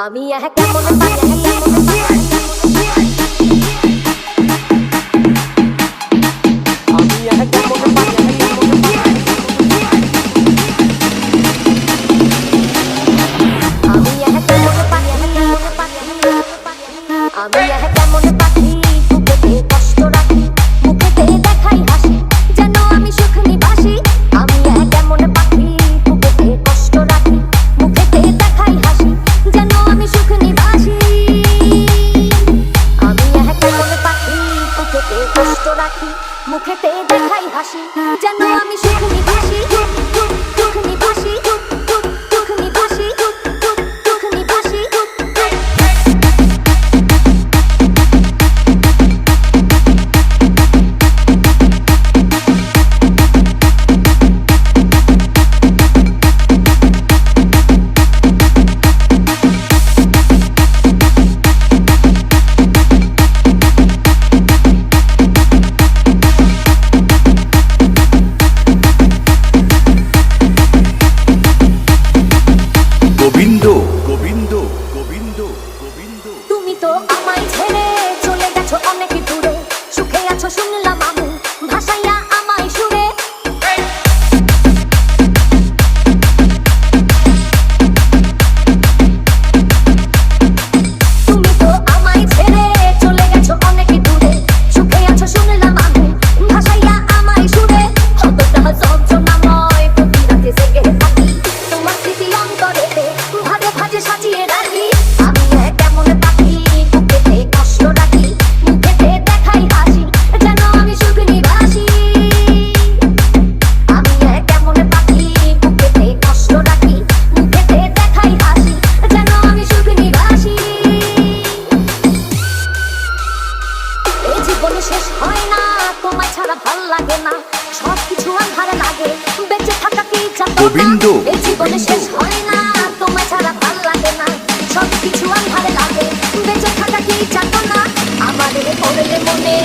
আমি কেমন পাখি বুকেতে কষ্ট রাখি মুখেতে দেখাই হাসি যেন আমি সুখ নিবাসী। আমি কেমন পাখি বুকেতে কষ্ট রাখি মুখেতে দেখাই হাসি যেন আমি সুখ নিবাসী। আমি কেমন পাখি বুকেতে কষ্ট রাখি মুখেতে দেখাই হাসি যেন আমি সুখ নিবাসী। সুখ নিবাসী সুখ নিবাসী সুখ নিবাসী। তুমি তো আমায় ছেড়ে চলে গেছো অনেক দূরে, সুখে আছো শুনলাম আমি ভাসাইয়া আমায় সুরে। তুমি তো আমায় ছেড়ে চলে গেছো অনেক দূরে, সুখে আছো শুনলাম আমি ভাসাইয়া আমায় সুরে। কতটা যন্ত্রণাময় প্রতি রাতে জেগে থাকি, তোমার স্মৃতি অন্তরেতে ভাগে ভাগে সাজিয়ে রাখি। আমি কেমন পাখি বুকেতে কষ্ট রাখি মুখেতে দেখাই হাসি যেন আমি সুখ নিবাসী। আমি কেমন পাখি বুকেতে কষ্ট রাখি মুখেতে দেখাই হাসি যেন আমি সুখ নিবাসী। এই জীবন শেষ হয় না, তোমায় ছাড়া ভাল লাগে না, সবকিছু আন্ধার লাগে, বেঁচে থাকা কি চাও না। এই জীবন শেষ হয় না, তোমায় ছাড়া ভাল লাগে না, সবকিছু আন্ধার লাগে, বেঁচে থাকা কি চাও না। আমাদের মনে